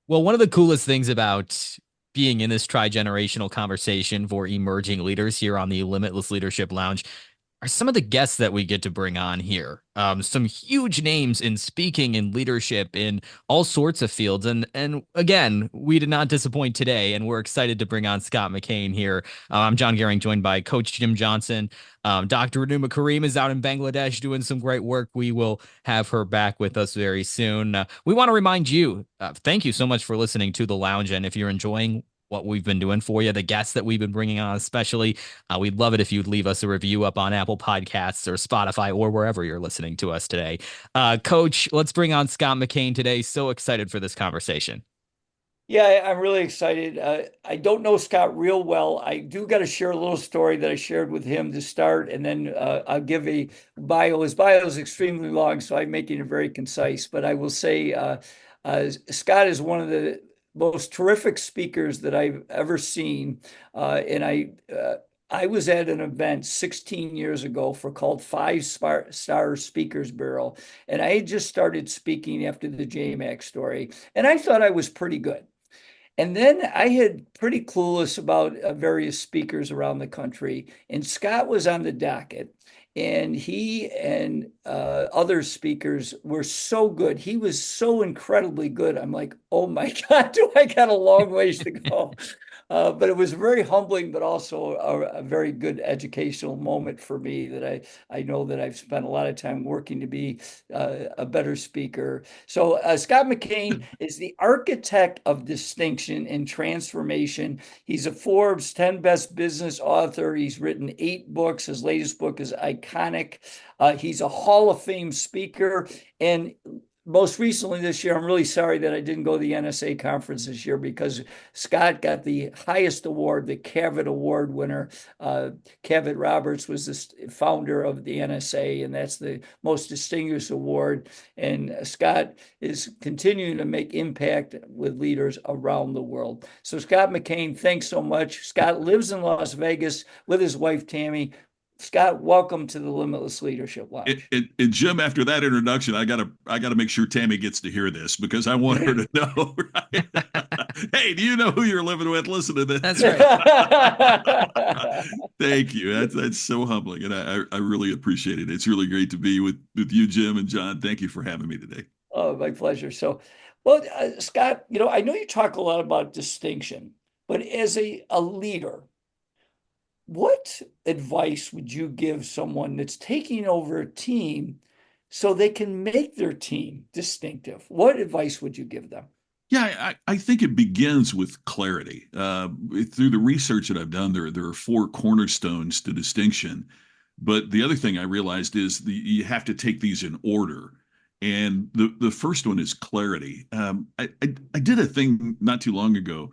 Well, one of the coolest things about being in this tri-generational conversation for emerging leaders here on the Limitless Leadership Lounge are some of the guests that we get to bring on here. Some huge names in speaking and leadership in all sorts of fields. And again, we did not disappoint today, and we're excited to bring on Scott McKain here. I'm John Gehring, joined by Coach Jim Johnson. Dr. Anuma Kareem is out in Bangladesh doing some great work. We will have her back with us very soon. We want to remind you, thank you so much for listening to The Lounge. And if you're enjoying what we've been doing for you, the guests that we've been bringing on, especially, we'd love it if you'd leave us a review up on Apple Podcasts or Spotify or wherever you're listening to us today. Coach, let's bring on Scott McKain today. So excited for this conversation. Yeah, I'm really excited. I don't know Scott real well. I do got to share a little story that I shared with him to start, and then I'll give a bio. His bio is extremely long, so I'm making it very concise. But I will say Scott is one of the most terrific speakers that I've ever seen. And I was at an event 16 years ago for called Star Speakers Bureau, and I had just started speaking after the JMac story, and I thought I was pretty good. And then I had pretty clueless about various speakers around the country, and Scott was on the docket. And he and other speakers were so good. He was so incredibly good. I'm like, oh my God, do I got a long ways to go? But it was very humbling, but also a very good educational moment for me that I know that I've spent a lot of time working to be a better speaker. So Scott McKain is the architect of distinction and transformation. He's a Forbes 10 best business author. He's written 8 books. His latest book is Iconic. He's a Hall of Fame speaker. And most recently this year, I'm really sorry that I didn't go to the NSA conference this year because Scott got the highest award, the Cavett Award winner. Cavett Roberts was the founder of the NSA, and that's the most distinguished award. And Scott is continuing to make impact with leaders around the world. So, Scott McKain, thanks so much. Scott lives in Las Vegas with his wife, Tammy. Scott, welcome to the Limitless Leadership Lounge. Jim, after that introduction, I gotta make sure Tammy gets to hear this because I want her to know. Right? Hey, do you know who you're living with? Listen to this. That's right. Thank you. That's so humbling, and I really appreciate it. It's really great to be with you, Jim and John. Thank you for having me today. Oh, my pleasure. So, well, Scott, I know you talk a lot about distinction, but as a leader, what advice would you give someone that's taking over a team so they can make their team distinctive? What advice would you give them? Yeah, I think it begins with clarity. Through the research that I've done, there are four cornerstones to distinction. But the other thing I realized is you have to take these in order. And the first one is clarity. I did a thing not too long ago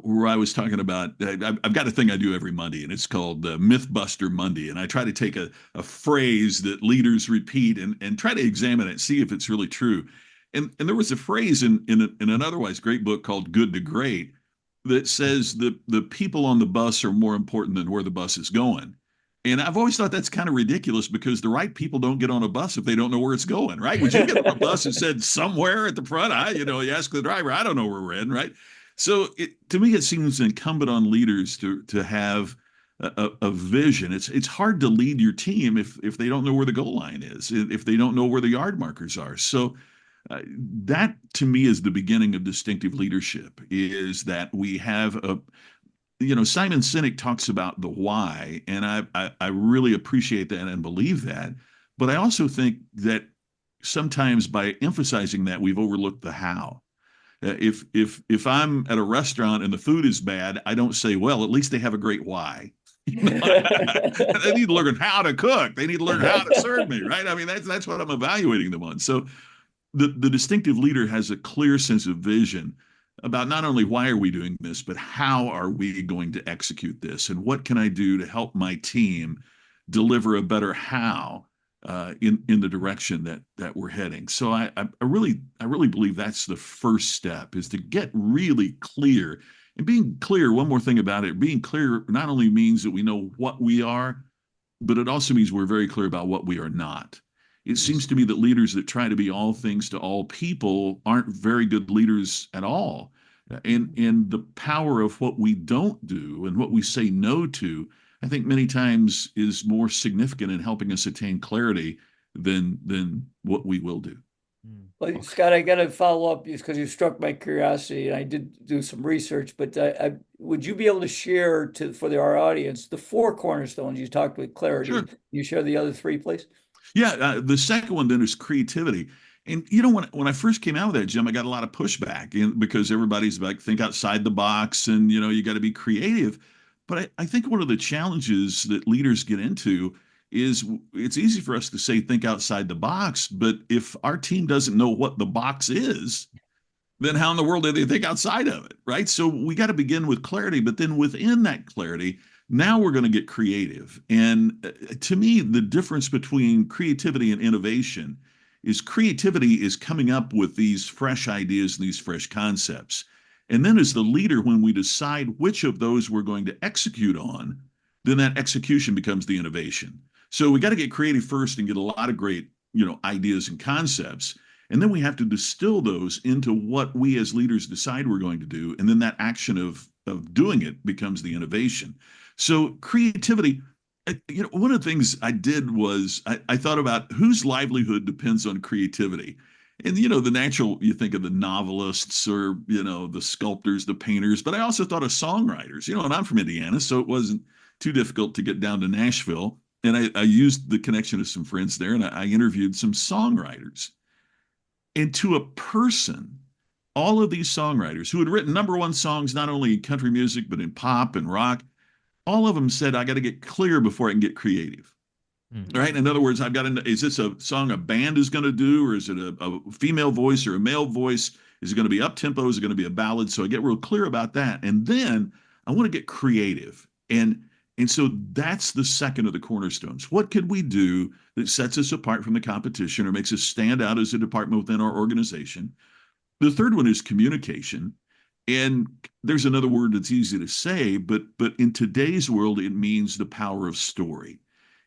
where I was talking about, I've got a thing I do every Monday, and it's called Mythbuster Monday. And I try to take a phrase that leaders repeat and try to examine it, see if it's really true. And there was a phrase in an otherwise great book called Good to Great that says the people on the bus are more important than where the bus is going. And I've always thought that's kind of ridiculous because the right people don't get on a bus if they don't know where it's going, right? Would you get on a bus and said somewhere at the front? You ask the driver, I don't know where we're in, right? So to me, it seems incumbent on leaders to have a vision. It's hard to lead your team if they don't know where the goal line is, if they don't know where the yard markers are. So uh, that to me is the beginning of distinctive leadership. Is that we have Simon Sinek talks about the why, and I really appreciate that and believe that. But I also think that sometimes by emphasizing that, we've overlooked the how. If I'm at a restaurant and the food is bad, I don't say, well, at least they have a great why. They need to learn how to cook. They need to learn how to serve me, right? I mean, that's what I'm evaluating them on. So the distinctive leader has a clear sense of vision about not only why are we doing this, but how are we going to execute this, and what can I do to help my team deliver a better how in the direction that we're heading. So I really believe that's the first step is to get really clear. And being clear, one more thing about it, being clear not only means that we know what we are, but it also means we're very clear about what we are not. It seems to me that leaders that try to be all things to all people aren't very good leaders at all. And the power of what we don't do and what we say no to, I think many times is more significant in helping us attain clarity than what we will do. Well, Scott, I got to follow up because you struck my curiosity, and I did do some research. But would you be able to share for our audience the four cornerstones you talked with clarity? Sure. You share the other three, please. Yeah, the second one then is creativity. And when I first came out with that, Jim, I got a lot of pushback because everybody's like, think outside the box, and you got to be creative. But I think one of the challenges that leaders get into is it's easy for us to say think outside the box, but if our team doesn't know what the box is, then how in the world do they think outside of it, right? So we got to begin with clarity, but then within that clarity, now we're going to get creative. And to me, the difference between creativity and innovation is creativity is coming up with these fresh ideas and these fresh concepts. And then as the leader, when we decide which of those we're going to execute on, then that execution becomes the innovation. So we got to get creative first and get a lot of great, ideas and concepts. And then we have to distill those into what we as leaders decide we're going to do. And then that action of doing it becomes the innovation. So creativity, one of the things I did was I thought about whose livelihood depends on creativity. And, the natural, you think of the novelists or, the sculptors, the painters, but I also thought of songwriters, and I'm from Indiana, so it wasn't too difficult to get down to Nashville. And I used the connection of some friends there and I interviewed some songwriters. And to a person, all of these songwriters who had written number one songs, not only in country music, but in pop and rock, all of them said, I got to get clear before I can get creative. Right. In other words, is this a song a band is going to do, or is it a female voice or a male voice? Is it going to be up tempo? Is it going to be a ballad? So I get real clear about that. And then I want to get creative. And so that's the second of the cornerstones. What could we do that sets us apart from the competition or makes us stand out as a department within our organization? The third one is communication. And there's another word that's easy to say, but in today's world, it means the power of story.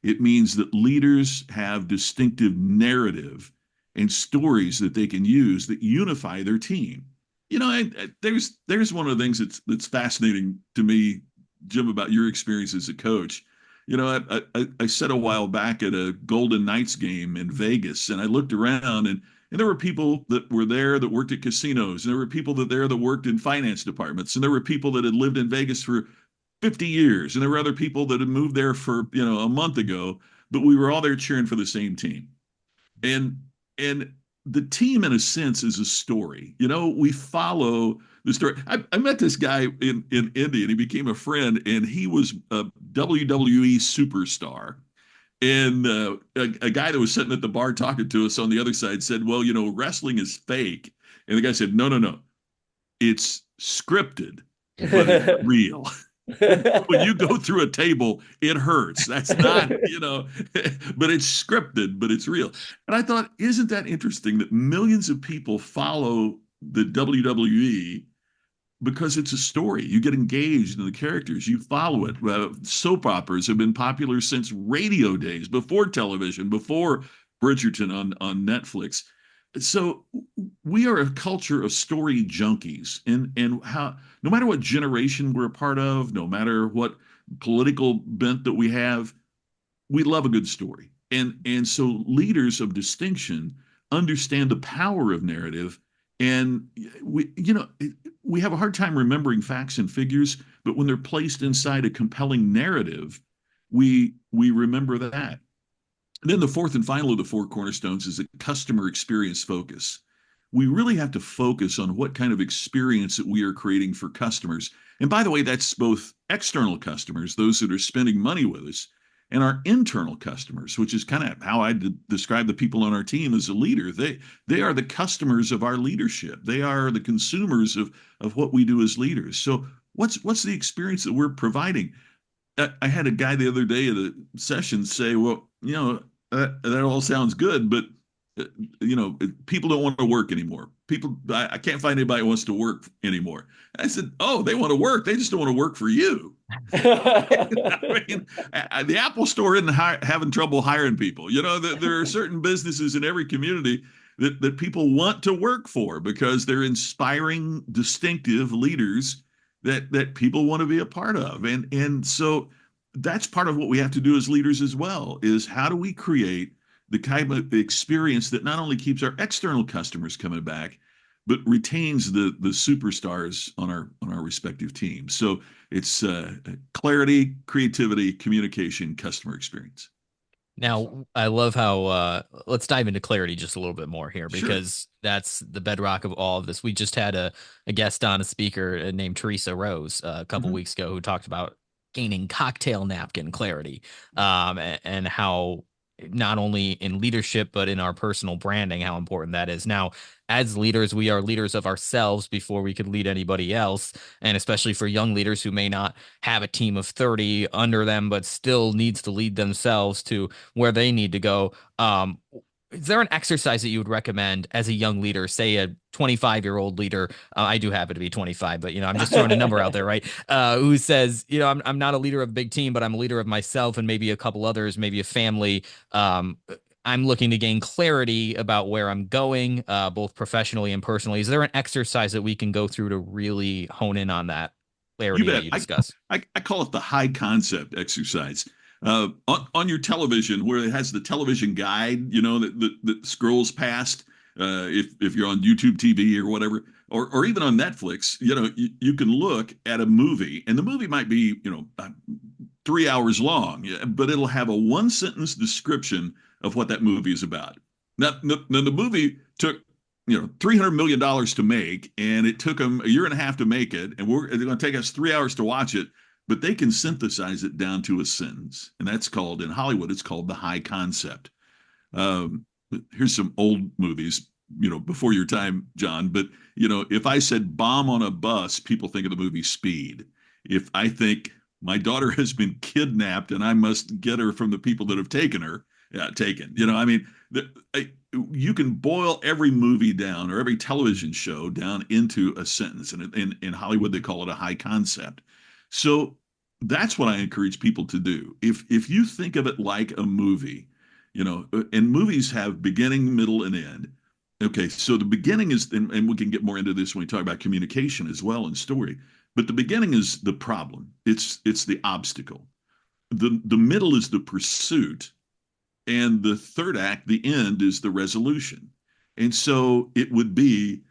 It means that leaders have distinctive narrative and stories that they can use that unify their team. There's one of the things that's fascinating to me, Jim, about your experience as a coach. I said a while back at a Golden Knights game in Vegas, and I looked around and there were people that were there that worked at casinos, and there were people that worked in finance departments, and there were people that had lived in Vegas for 50 years, and there were other people that had moved there for a month ago, but we were all there cheering for the same team. And the team, in a sense, is a story. We follow the story. I met this guy in India, and he became a friend, and he was a WWE superstar. And a guy that was sitting at the bar talking to us on the other side said, well, wrestling is fake. And the guy said, no, no, no. It's scripted, but it's real. When you go through a table, it hurts. That's not, but it's scripted, but it's real. And I thought, isn't that interesting that millions of people follow the WWE because it's a story. You get engaged in the characters, you follow it. Soap operas have been popular since radio days, before television, before Bridgerton on Netflix. So we are a culture of story junkies, and how no matter what generation we're a part of, no matter what political bent that we have, we love a good story. And so leaders of distinction understand the power of narrative. And we have a hard time remembering facts and figures, but when they're placed inside a compelling narrative, we remember that. And then the fourth and final of the four cornerstones is a customer experience focus. We really have to focus on what kind of experience that we are creating for customers. And by the way, that's both external customers, those that are spending money with us, and our internal customers, which is kind of how I describe the people on our team as a leader. They are the customers of our leadership. They are the consumers of what we do as leaders. So what's the experience that we're providing? I had a guy the other day at a session say, well, that all sounds good, but uh, people don't want to work anymore. I can't find anybody who wants to work anymore. I said, oh, they want to work. They just don't want to work for you. I mean, the Apple Store isn't having trouble hiring people. There are certain businesses in every community that people want to work for because they're inspiring, distinctive leaders that people want to be a part of. And so that's part of what we have to do as leaders as well, is how do we create the kind of experience that not only keeps our external customers coming back, but retains the superstars on our respective teams. So it's clarity, creativity, communication, customer experience. Now, I love how let's dive into clarity just a little bit more here Sure. because that's the bedrock of all of this. We just had a guest on, a speaker named Teresa Rose a couple Mhm. weeks ago who talked about gaining cocktail napkin clarity, and how not only in leadership but in our personal branding, how important that is. Now, as leaders, we are leaders of ourselves before we could lead anybody else, and especially for young leaders who may not have a team of 30 under them but still needs to lead themselves to where they need to go. Is there an exercise that you would recommend as a young leader, say a 25-year-old leader? I do happen to be 25, but I'm just throwing a number out there, right? Who says, I'm not a leader of a big team, but I'm a leader of myself and maybe a couple others, maybe a family. I'm looking to gain clarity about where I'm going, both professionally and personally. Is there an exercise that we can go through to really hone in on that You clarity that bet. you I, discuss? I call it the high concept exercise. On your television, where it has the television guide, that scrolls past, if you're on YouTube TV or whatever, or even on Netflix, you can look at a movie, and the movie might be, 3 hours long, yeah, but it'll have a one sentence description of what that movie is about. Now the movie took $300 million to make, and it took them a year and a half to make it, and they're going to take us 3 hours to watch it, but they can synthesize it down to a sentence, and that's called, in Hollywood, it's called the high concept. Um, Here's some old movies, before your time, John, but if I said bomb on a bus, people think of the movie Speed. If I think my daughter has been kidnapped and I must get her from the people that have taken her, yeah, taken. I mean, you can boil every movie down or every television show down into a sentence. And in Hollywood, they call it a high concept. So that's what I encourage people to do. If you think of it like a movie, and movies have beginning, middle, and end. Okay, so the beginning is, and we can get more into this when we talk about communication as well and story. But the beginning is the problem. It's the obstacle. The middle is the pursuit, and the third act, the end, is the resolution. And so it would be,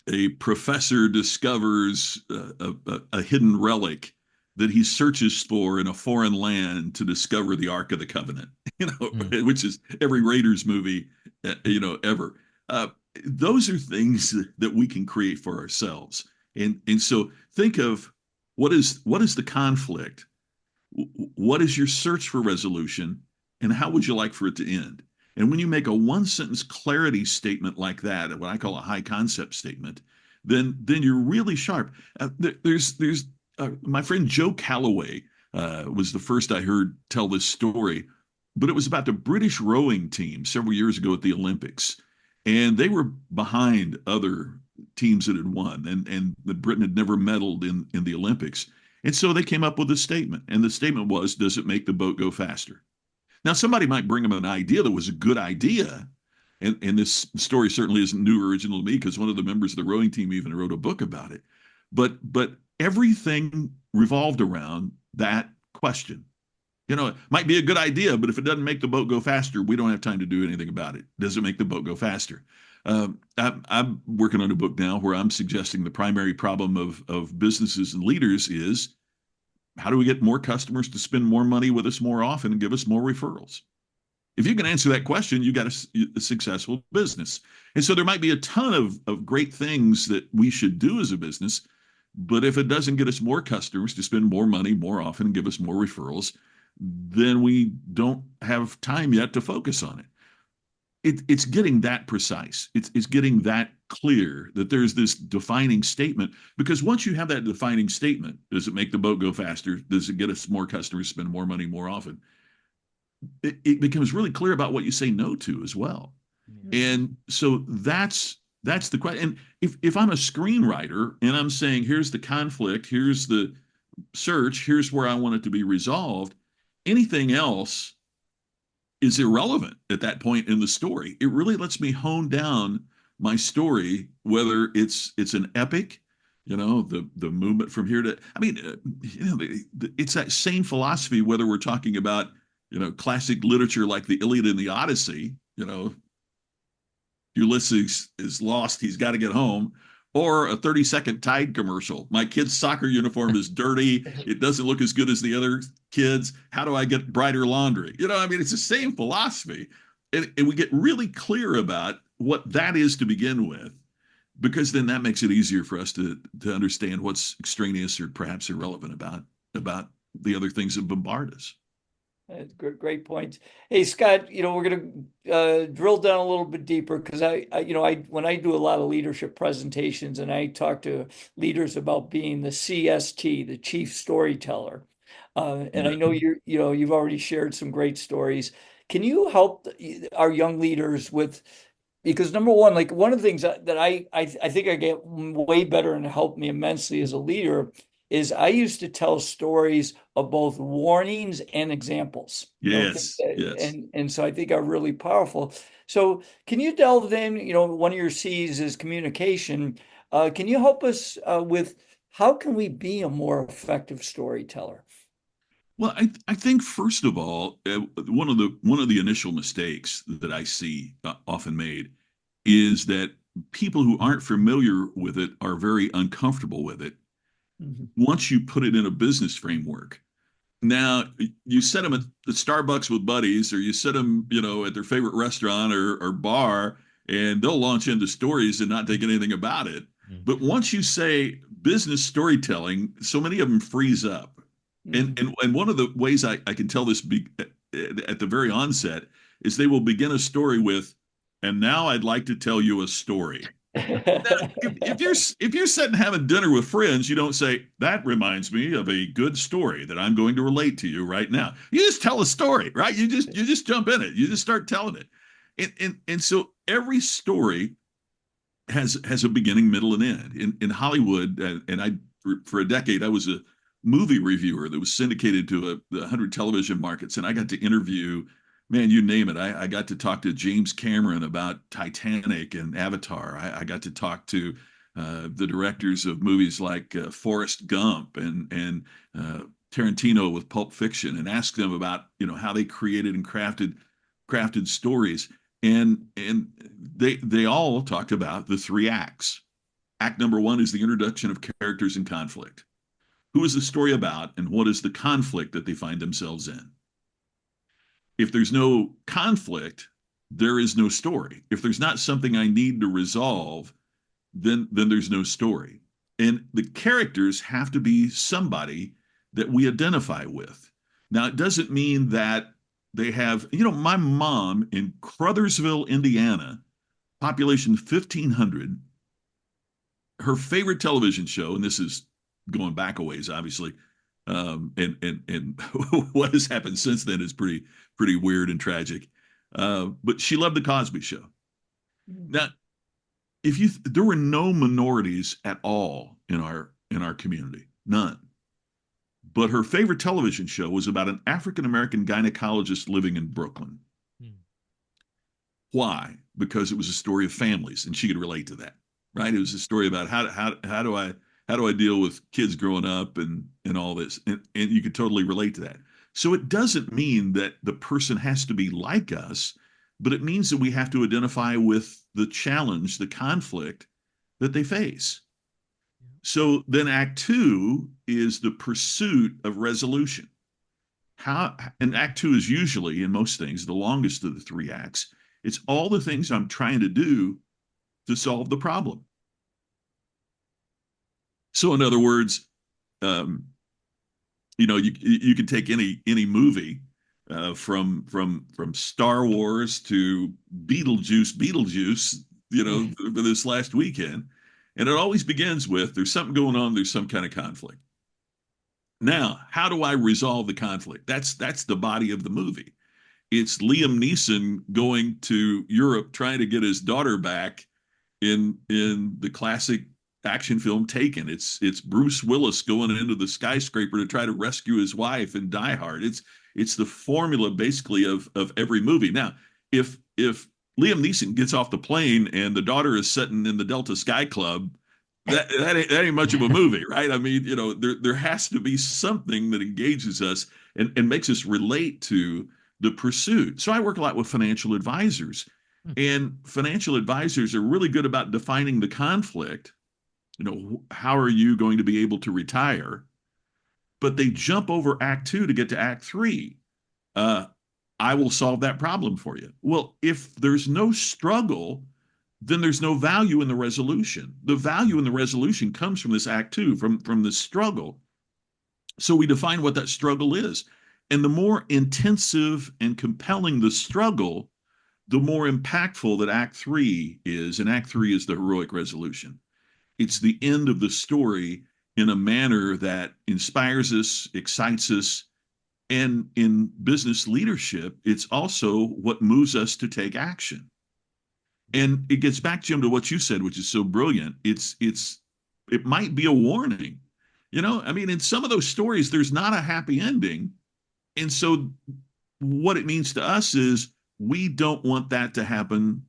a professor discovers a hidden relic that he searches for in a foreign land to discover the Ark of the Covenant, Mm. which is every Raiders movie, ever. Uh, those are things that we can create for ourselves. And so think of what is the conflict? What is your search for resolution? And how would you like for it to end? And when you make a one sentence clarity statement like that, what I call a high concept statement, then you're really sharp. There's my friend Joe Calloway was the first I heard tell this story, but it was about the British rowing team several years ago at the Olympics, and they were behind other teams that had won, and the Britain had never medaled in the Olympics, and so they came up with a statement, and the statement was, "Does it make the boat go faster?" Now, somebody might bring them an idea that was a good idea. And this story certainly isn't new or original to me because one of the members of the rowing team even wrote a book about it. But everything revolved around that question. It might be a good idea, but if it doesn't make the boat go faster, we don't have time to do anything about it. Does it make the boat go faster? I'm working on a book now where I'm suggesting the primary problem of businesses and leaders is how do we get more customers to spend more money with us more often and give us more referrals? If you can answer that question, you got a successful business. And so there might be a ton of great things that we should do as a business, but if it doesn't get us more customers to spend more money more often and give us more referrals, then we don't have time yet to focus on it. It's getting that precise. It's getting that clear that there's this defining statement. Because once you have that defining statement, does it make the boat go faster? Does it get us more customers, spend more money more often? it becomes really clear about what you say no to as well. And so that's the question. And if I'm a screenwriter and I'm saying, here's the conflict, here's the search, here's where I want it to be resolved, anything else is irrelevant at that point in the story. It really lets me hone down my story, whether it's an epic, the movement from here to, I mean, it's that same philosophy, whether we're talking about, classic literature like the Iliad and the Odyssey, Ulysses is lost, he's got to get home, or a 30-second Tide commercial. My kid's soccer uniform is dirty. It doesn't look as good as the other kids. How do I get brighter laundry? I mean, it's the same philosophy. And we get really clear about what that is to begin with, because then that makes it easier for us to understand what's extraneous or perhaps irrelevant about the other things that bombard us. That's great points. Hey, Scott, we're going to drill down a little bit deeper because when I do a lot of leadership presentations and I talk to leaders about being the CST, the chief storyteller, and I know you've already shared some great stories. Can you help our young leaders with, because number one, like one of the things that I think I get way better and helped me immensely as a leader is I used to tell stories of both warnings and examples, Yes, yes. and so I think are really powerful. So can you delve in, one of your C's is communication. Can you help us with how can we be a more effective storyteller? Well, I think first of all, one of the initial mistakes that I see often made is that people who aren't familiar with it are very uncomfortable with it Mhm. once you put it in a business framework. Now, you set them at the Starbucks with buddies, or you set them, at their favorite restaurant or bar, and they'll launch into stories and not think anything about it. But once you say business storytelling, so many of them freeze up. And Mhm. and one of the ways I can tell this at the very onset is they will begin a story with, and now I'd like to tell you a story. Now, if you're sitting having dinner with friends, you don't say, that reminds me of a good story that I'm going to relate to you right now. You just tell a story, right? You just jump in it. You just start telling it. And so every story has a beginning, middle, and end. In Hollywood, and I for a decade I was a movie reviewer that was syndicated to the 100 television markets, and I got to interview, man, you name it. I got to talk to James Cameron about Titanic and Avatar. I got to talk to the directors of movies like Forrest Gump and Tarantino with Pulp Fiction, and ask them about how they created and crafted stories. And they all talked about the three acts. Act number one is the introduction of characters and conflict. Who is the story about, and what is the conflict that they find themselves in? If there's no conflict, there is no story. If there's not something I need to resolve, then there's no story. And the characters have to be somebody that we identify with. Now, it doesn't mean that they have, my mom in Crothersville, Indiana, population 1,500, her favorite television show, and this is going back a ways, obviously, and what has happened since then is pretty weird and tragic. But she loved the Cosby Show. Now, there were no minorities at all in our community, none. But her favorite television show was about an African American gynecologist living in Brooklyn. Why? Because it was a story of families, and she could relate to that, right? It was a story about how do I deal with kids growing up and all this, and you could totally relate to that. So it doesn't mean that the person has to be like us, but it means that we have to identify with the challenge, the conflict that they face. So then Act Two is the pursuit of resolution. And Act Two is usually, in most things, the longest of the three acts. It's all the things I'm trying to do to solve the problem. So, in other words, um, you can take any movie from Star Wars to Beetlejuice, for this last weekend, and it always begins with there's something going on, there's some kind of conflict. Now, how do I resolve the conflict? That's the body of the movie. It's Liam Neeson going to Europe trying to get his daughter back in the classic action film Taken. It's Bruce Willis going into the skyscraper to try to rescue his wife in Die Hard. It's the formula basically of every movie. Now, if Liam Neeson gets off the plane and the daughter is sitting in the Delta Sky Club, that ain't much of a movie, right? I mean, there has to be something that engages us and makes us relate to the pursuit. So I work a lot with financial advisors, and financial advisors are really good about defining the conflict. How are you going to be able to retire? But they jump over Act Two to get to Act Three. Uh, I will solve that problem for you. Well, if there's no struggle, then there's no value in the resolution. The value in the resolution comes from this Act Two, from the struggle. So we define what that struggle is. And the more intensive and compelling the struggle, the more impactful that Act Three is. And Act Three is the heroic resolution. It's the end of the story in a manner that inspires us, excites us. And in business leadership, it's also what moves us to take action. And it gets back, Jim, to what you said, which is so brilliant. It might be a warning. I mean, in some of those stories, there's not a happy ending. And so what it means to us is we don't want that to happen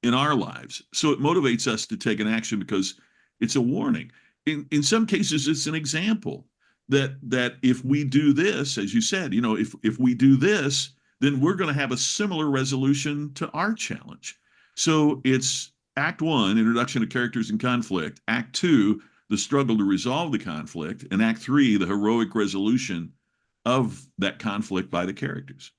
in our lives. So it motivates us to take an action because it's a warning. In some cases, it's an example that if we do this, as you said, if we do this, then we're going to have a similar resolution to our challenge. So it's Act One, introduction to characters and conflict. Act Two, the struggle to resolve the conflict. And Act Three, the heroic resolution of that conflict by the characters.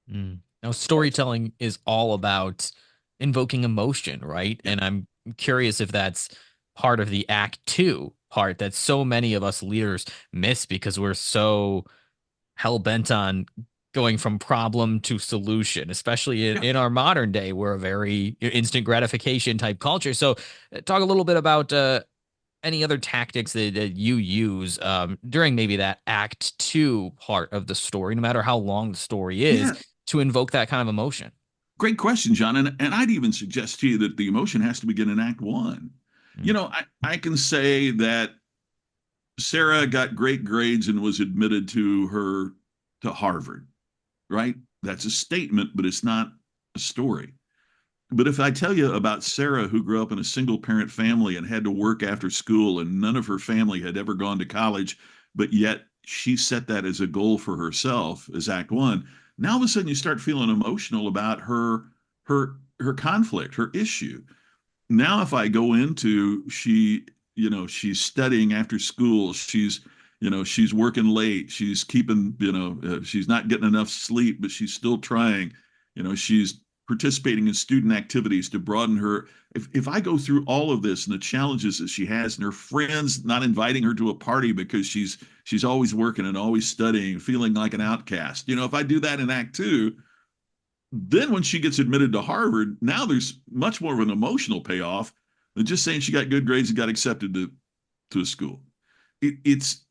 Now, storytelling is all about invoking emotion, right? Yeah. And I'm curious if that's part of the Act Two part that so many of us leaders miss because we're so hell bent on going from problem to solution, especially in, Yeah. in our modern day. We're a very instant gratification type culture. So, talk a little bit about any other tactics that you use during maybe that Act Two part of the story, no matter how long the story is, Yeah. to invoke that kind of emotion. Great question, John. And I'd even suggest to you that the emotion has to begin in Act One. Mm. I can say that Sarah got great grades and was admitted to Harvard, right? That's a statement, but it's not a story. But if I tell you about Sarah, who grew up in a single parent family and had to work after school, and none of her family had ever gone to college, but yet she set that as a goal for herself as Act One, now all of a sudden you start feeling emotional about her conflict, her issue. Now if I go into she's studying after school, she's working late, she's keeping, she's not getting enough sleep, but she's still trying, she's participating in student activities to broaden her. If I go through all of this and the challenges that she has and her friends not inviting her to a party because she's always working and always studying, feeling like an outcast, if I do that in Act Two, then when she gets admitted to Harvard, now there's much more of an emotional payoff than just saying she got good grades and got accepted to a school. It's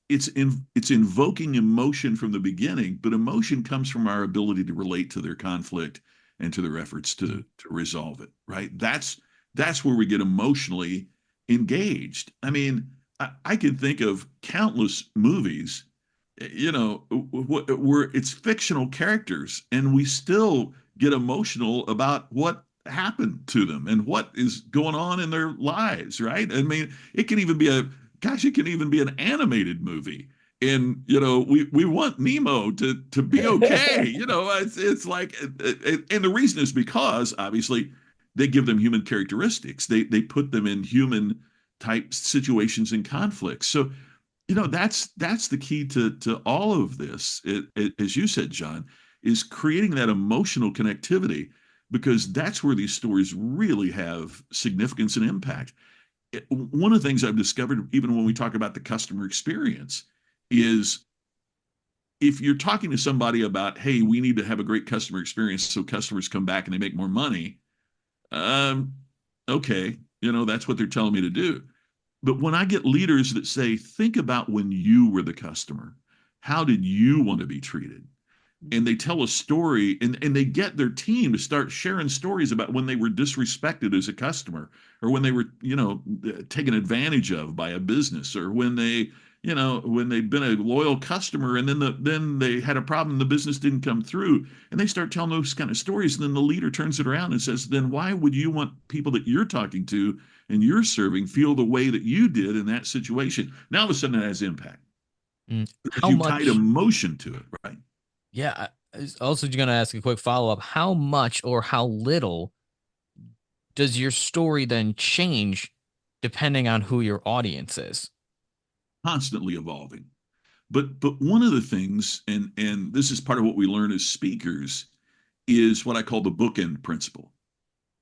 invoking emotion from the beginning, but emotion comes from our ability to relate to their conflict and to their efforts to resolve it, right? That's where we get emotionally engaged. I mean, I can think of countless movies, where it's fictional characters and we still get emotional about what happened to them and what is going on in their lives, right? I mean, it can even be an animated movie. And we want Nemo to be okay. It's like, and the reason is because obviously they give them human characteristics. They put them in human type situations and conflicts. So that's the key to all of this. As you said, John, is creating that emotional connectivity, because that's where these stories really have significance and impact. One of the things I've discovered, even when we talk about the customer experience, is if you're talking to somebody about, hey, we need to have a great customer experience so customers come back and they make more money. Okay, that's what they're telling me to do. But when I get leaders that say, think about when you were the customer, how did you want to be treated? and they tell a story, and they get their team to start sharing stories about when they were disrespected as a customer, or when they were, taken advantage of by a business, or when they, when they've been a loyal customer and then they had a problem, the business didn't come through, and they start telling those kind of stories, and then the leader turns it around and says, then why would you want people that you're talking to and you're serving feel the way that you did in that situation? Now all of a sudden it has impact because How you've tied much? emotion to it, right? Yeah. I was also going to ask a quick follow up. How much or how little does your story then change depending on who your audience is? Constantly evolving. But one of the things, and this is part of what we learn as speakers, is what I call the bookend principle,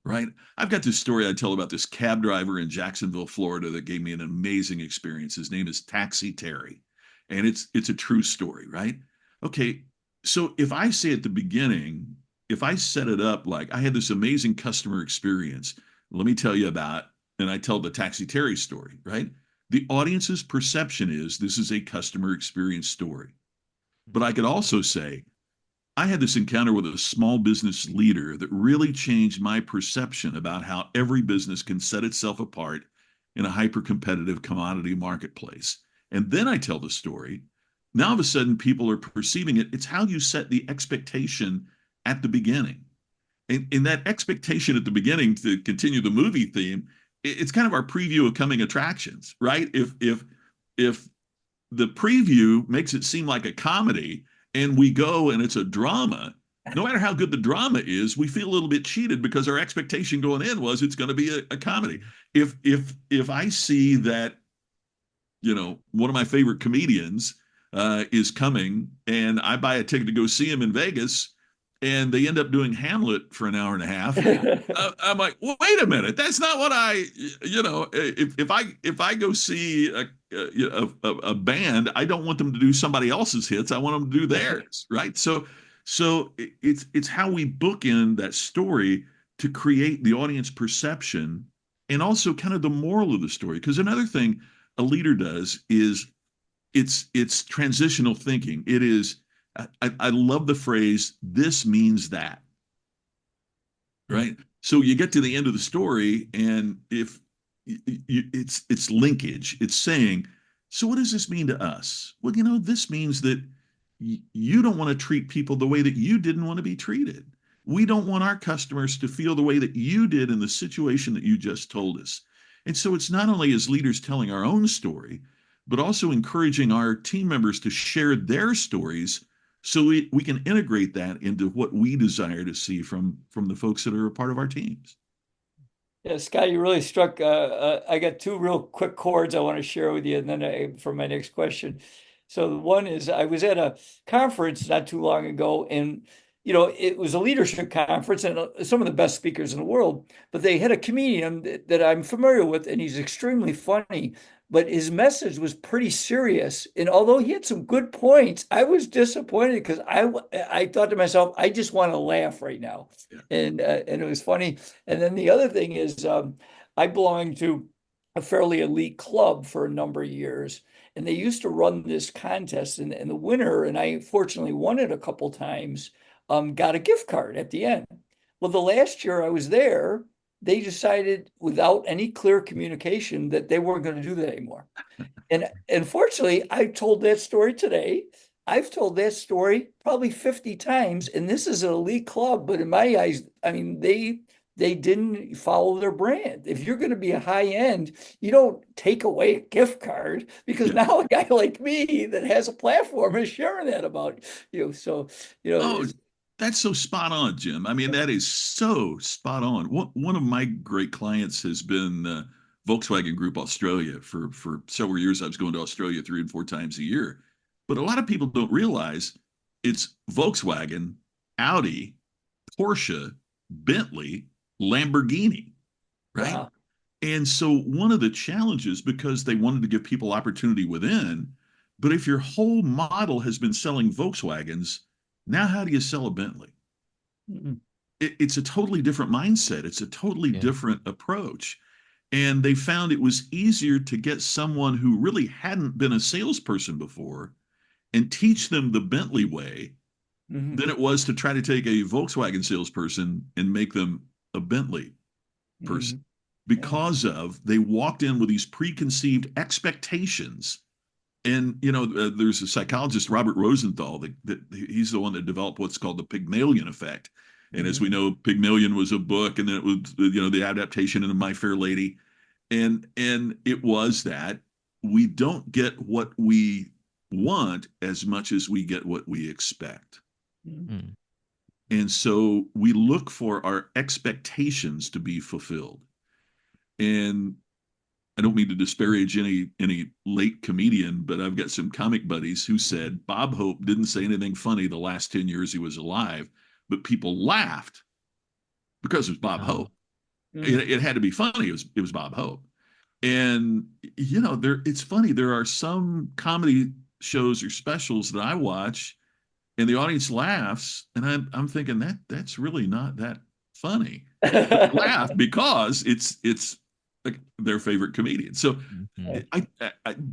right? I've got this story I tell about this cab driver in Jacksonville, Florida, that gave me an amazing experience. His name is Taxi Terry, and it's a true story, right? Okay, so if I say at the beginning, if I set it up like I had this amazing customer experience, let me tell you about, and I tell the Taxi Terry story, right? The audience's perception is this is a customer experience story. But I could also say, I had this encounter with a small business leader that really changed my perception about how every business can set itself apart in a hyper competitive commodity marketplace. And then I tell the story. Now, all of a sudden, people are perceiving it. It's how you set the expectation at the beginning. And in that expectation at the beginning, to continue the movie theme, it's kind of our preview of coming attractions, right? If the preview makes it seem like a comedy and we go and it's a drama, no matter how good the drama is, we feel a little bit cheated because our expectation going in was it's going to be a comedy. If I see that, one of my favorite comedians is coming and I buy a ticket to go see him in Vegas and they end up doing Hamlet for an hour and a half, I'm like, well, wait a minute, that's not what if I go see a band, I don't want them to do somebody else's hits. I want them to do theirs, right? So it's how we book in that story to create the audience perception and also kind of the moral of the story. Because another thing a leader does is it's transitional thinking. It is I love the phrase, this means that, right? So you get to the end of the story, and if it's linkage, it's saying, so what does this mean to us? Well, this means that you don't want to treat people the way that you didn't want to be treated. We don't want our customers to feel the way that you did in the situation that you just told us. And so it's not only as leaders telling our own story, but also encouraging our team members to share their stories so we can integrate that into what we desire to see from the folks that are a part of our teams. Yeah, Scott, you really struck. I got two real quick chords I want to share with you, and then for my next question. So one is I was at a conference not too long ago, and it was a leadership conference, and some of the best speakers in the world. But they had a comedian that I'm familiar with, and he's extremely funny. But his message was pretty serious, and although he had some good points, I was disappointed because I thought to myself, I just want to laugh right now, Yeah. and it was funny. And then the other thing is, I belong to a fairly elite club for a number of years, and they used to run this contest, and the winner, and I fortunately won it a couple times, got a gift card at the end. Well, the last year I was there, they decided without any clear communication that they weren't going to do that anymore. And unfortunately, I told that story today. I've told that story probably 50 times, and this is an elite club, but in my eyes, I mean, they didn't follow their brand. If you're going to be a high end, you don't take away a gift card because Yeah. now a guy like me that has a platform is sharing that about you. So, Oh, it's that's so spot on, Jim. I mean, that is so spot on. One of my great clients has been Volkswagen Group Australia. For several years. I was going to Australia 3 and 4 times a year. But a lot of people don't realize it's Volkswagen, Audi, Porsche, Bentley, Lamborghini, right? wow. And so one of the challenges, because they wanted to give people opportunity within, but if your whole model has been selling Volkswagens, now how do you sell a Bentley? Mhm. It's a totally different mindset. It's a totally Yeah. different approach. And they found it was easier to get someone who really hadn't been a salesperson before and teach them the Bentley way Mhm. than it was to try to take a Volkswagen salesperson and make them a Bentley person, Mhm. Yeah. because of they walked in with these preconceived expectations. And there's a psychologist, Robert Rosenthal, that he's the one that developed what's called the Pygmalion effect. And as Mhm. we know, Pygmalion was a book, and then it was the adaptation into My Fair Lady, and it was that we don't get what we want as much as we get what we expect. Mhm. Mm. And so we look for our expectations to be fulfilled. And I don't mean to disparage any late comedian, but I've got some comic buddies who said Bob Hope didn't say anything funny the last 10 years he was alive, but people laughed because it was Bob Oh. Hope. Mhm. It had to be funny. It was Bob Hope. And it's funny. There are some comedy shows or specials that I watch, and the audience laughs, and I'm thinking that's really not that funny, but they laugh because it's like their favorite comedian. So, Mhm.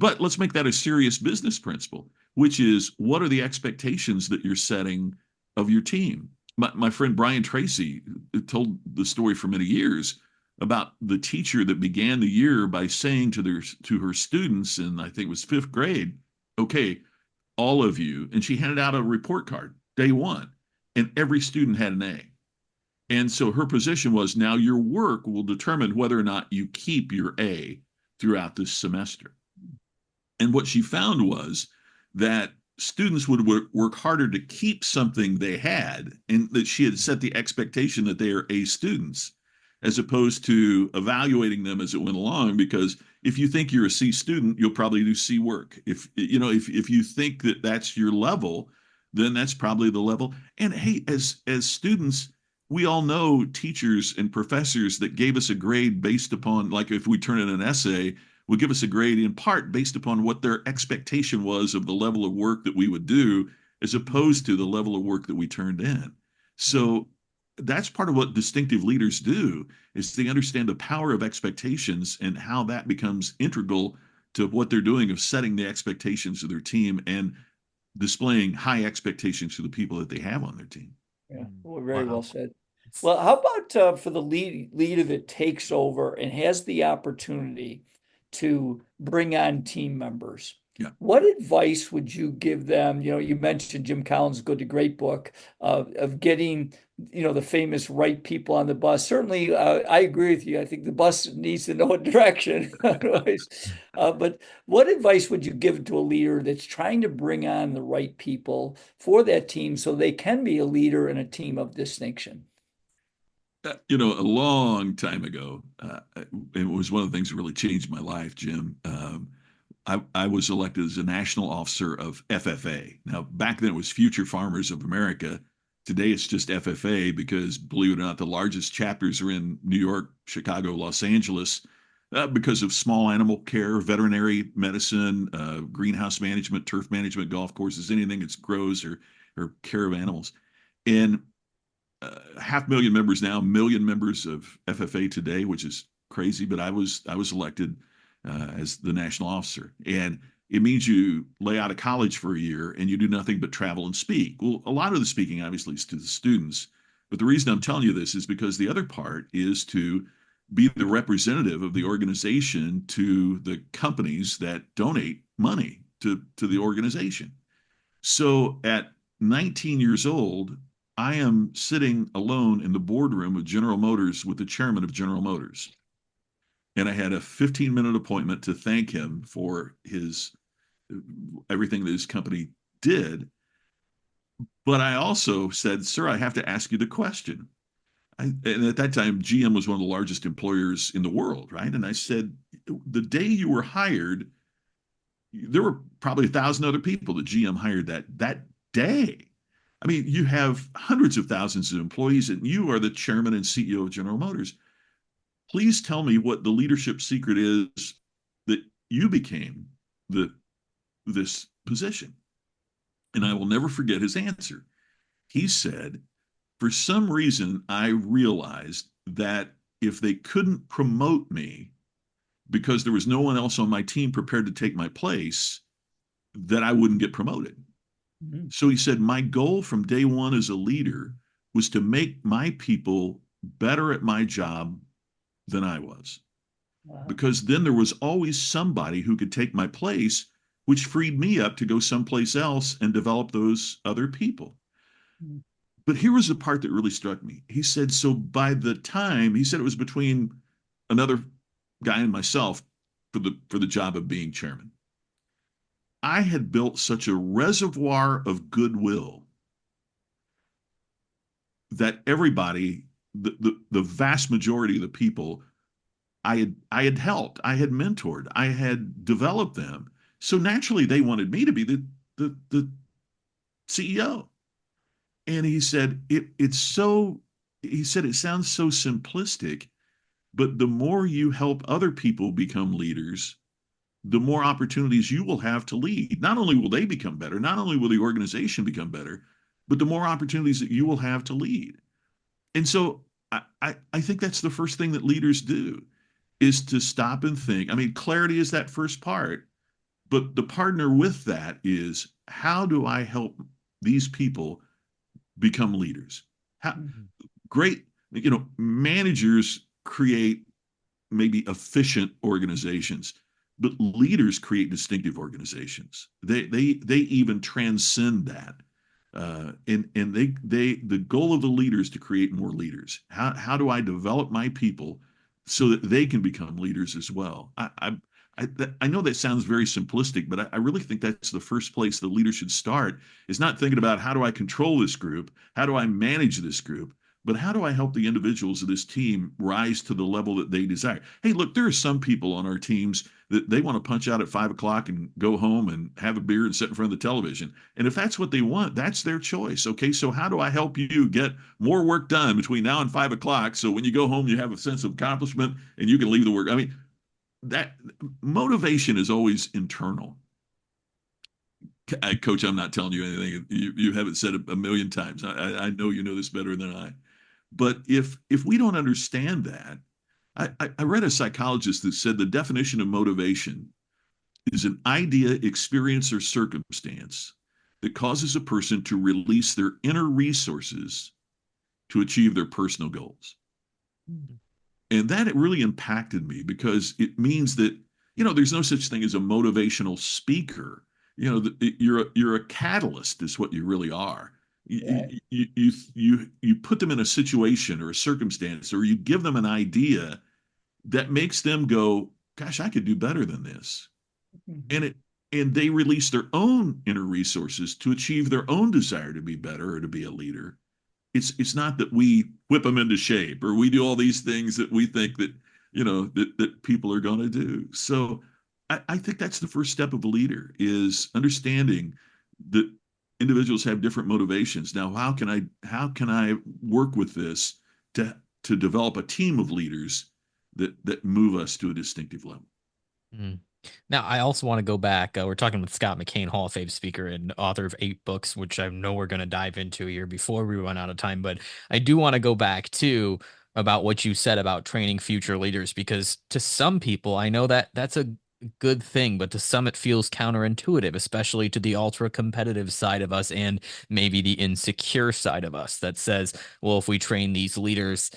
but let's make that a serious business principle, which is what are the expectations that you're setting of your team? My friend Brian Tracy told the story for many years about the teacher that began the year by saying to her students, and I think it was fifth grade, okay, all of you, and she handed out a report card day one, and every student had an A. And so her position was, now your work will determine whether or not you keep your A throughout this semester. And what she found was that students would work harder to keep something they had, and that she had set the expectation that they are A students, as opposed to evaluating them as it went along. Because if you think you're a C student, you'll probably do C work. If you think that that's your level, then that's probably the level. And hey, as students, we all know teachers and professors that gave us a grade based upon, like, if we turn in an essay, would give us a grade in part based upon what their expectation was of the level of work that we would do, as opposed to the level of work that we turned in. So that's part of what distinctive leaders do, is they understand the power of expectations and how that becomes integral to what they're doing, of setting the expectations of their team and displaying high expectations for the people that they have on their team. Yeah, Mm. well, very well Wow. said. It's- Well, how about for the leader that takes over and has the opportunity to bring on team members? Yeah. What advice would you give them? You mentioned Jim Collins' Good to Great book of getting, the famous right people on the bus. Certainly, I agree with you. I think the bus needs to know a direction. Otherwise, but what advice would you give to a leader that's trying to bring on the right people for that team so they can be a leader in a team of distinction? A long time ago, it was one of the things that really changed my life, Jim. I was elected as a national officer of FFA. Now, back then it was Future Farmers of America. Today it's just FFA, because, believe it or not, the largest chapters are in New York, Chicago, Los Angeles, because of small animal care, veterinary medicine, greenhouse management, turf management, golf courses, anything that grows or care of animals. And 500,000 members now, million members of FFA today, which is crazy. But I was elected as the national officer, and it means you lay out of college for a year and you do nothing but travel and speak. Well, a lot of the speaking obviously is to the students, but the reason I'm telling you this is because the other part is to be the representative of the organization to the companies that donate money to the organization. So at 19 years old, I am sitting alone in the boardroom of General Motors with the chairman of General Motors. And I had a 15-minute appointment to thank him for his everything that his company did. But I also said, "Sir, I have to ask you the question." And at that time, GM was one of the largest employers in the world, right? And I said, "The day you were hired, there were probably 1,000 other people that GM hired that day. I mean, you have hundreds of thousands of employees, and you are the chairman and CEO of General Motors. Please tell me what the leadership secret is that you became the this position." And I will never forget his answer. He said, "For some reason, I realized that if they couldn't promote me because there was no one else on my team prepared to take my place, that I wouldn't get promoted. Mhm. So he said, my goal from day one as a leader was to make my people better at my job than I was, Wow. because then there was always somebody who could take my place, which freed me up to go someplace else and develop those other people. Mhm. But here was the part that really struck me. He said, so by the time, he said it was between another guy and myself for the job of being chairman. I had built such a reservoir of goodwill that everybody, the vast majority of the people I had helped, I had mentored, I had developed them. So naturally they wanted me to be the CEO. And he said it's so he said it sounds so simplistic, but the more you help other people become leaders, the more opportunities you will have to lead. Not only will they become better, not only will the organization become better, but the more opportunities that you will have to lead. And so I think that's the first thing that leaders do is to stop and think. I mean, clarity is that first part, but the partner with that is how do I help these people become leaders? How Mhm. great, managers create maybe efficient organizations, but leaders create distinctive organizations. They even transcend that. And the goal of the leader is to create more leaders. How do I develop my people so that they can become leaders as well? I know that sounds very simplistic, but I really think that's the first place the leader should start, is not thinking about how do I control this group, how do I manage this group, but how do I help the individuals of this team rise to the level that they desire? Hey, look, there are some people on our teams that they want to punch out at 5 o'clock and go home and have a beer and sit in front of the television. And if that's what they want, that's their choice. Okay, so how do I help you get more work done between now and 5 o'clock? So when you go home, you have a sense of accomplishment and you can leave the work. I mean, that motivation is always internal. Coach, I'm not telling you anything. You haven't said it a million times. I know you know this better than I. But if we don't understand that, I read a psychologist that said the definition of motivation is an idea, experience, or circumstance that causes a person to release their inner resources to achieve their personal goals. And that it really impacted me because it means that, there's no such thing as a motivational speaker. You're a catalyst is what you really are. Right. You put them in a situation or a circumstance, or you give them an idea that makes them go, gosh, I could do better than this. Mhm. And they release their own inner resources to achieve their own desire to be better or to be a leader. It's not that we whip them into shape or we do all these things that we think that that people are going to do. So I think that's the first step of a leader, is understanding that individuals have different motivations. Now, how can I work with this to develop a team of leaders that move us to a distinctive level? Mm. Now, I also want to go back. We're talking with Scott McKain, Hall of Fame speaker and author of 8 books, which I know we're going to dive into here before we run out of time. But I do want to go back to about what you said about training future leaders, because to some people, I know that that's a good thing, but to some it feels counterintuitive, especially to the ultra competitive side of us and maybe the insecure side of us that says, well, if we train these leaders,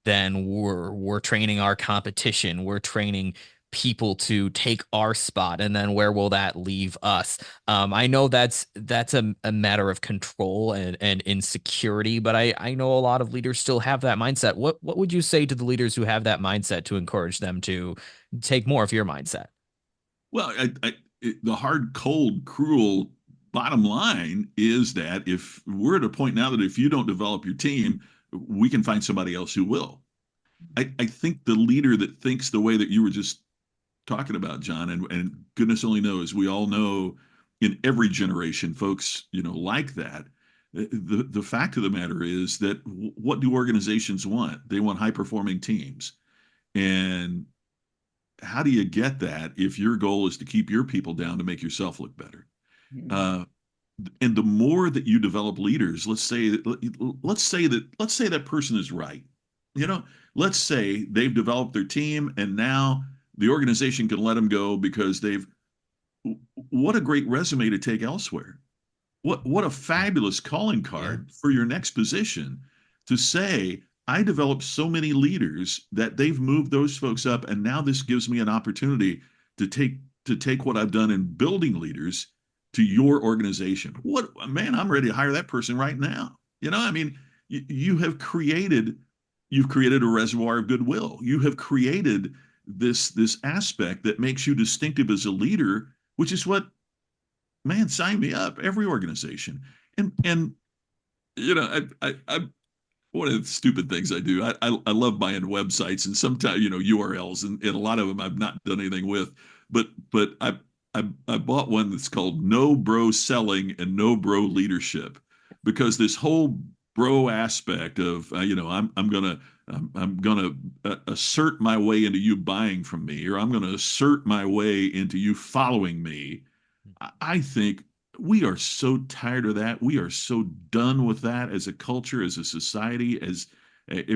then we're training our competition. We're training people to take our spot, and then where will that leave us? I know that's a matter of control and insecurity, but I know a lot of leaders still have that mindset. What would you say to the leaders who have that mindset to encourage them to take more of your mindset? Well, the hard, cold, cruel bottom line is that if we're at a point now that if you don't develop your team, we can find somebody else who will. I think the leader that thinks the way that you were just talking about, John, and goodness only knows, we all know in every generation, folks, like that. The fact of the matter is that what do organizations want? They want high performing teams. And how do you get that if your goal is to keep your people down to make yourself look better? Mhm. Uh, and the more that you develop leaders, let's say that person is right. You know, let's say they've developed their team and now the organization can let them go because they've what a great resume to take elsewhere. what a fabulous calling Yeah. card for your next position to say, I developed so many leaders that they've moved those folks up, and now this gives me an opportunity to take what I've done in building leaders to your organization. What man, I'm ready to hire that person right now. I mean, you have created you've created a reservoir of goodwill. You have created this aspect that makes you distinctive as a leader, which is what, man, sign me up. Every organization. And I one of the stupid things I do. I love buying websites, and sometimes URLs, and a lot of them I've not done anything with. But I bought one that's called No Bro Selling and No Bro Leadership, because this whole bro aspect of I'm gonna assert my way into you buying from me, or I'm gonna assert my way into you following me. I think we are so tired of that. We are so done with that as a culture, as a society,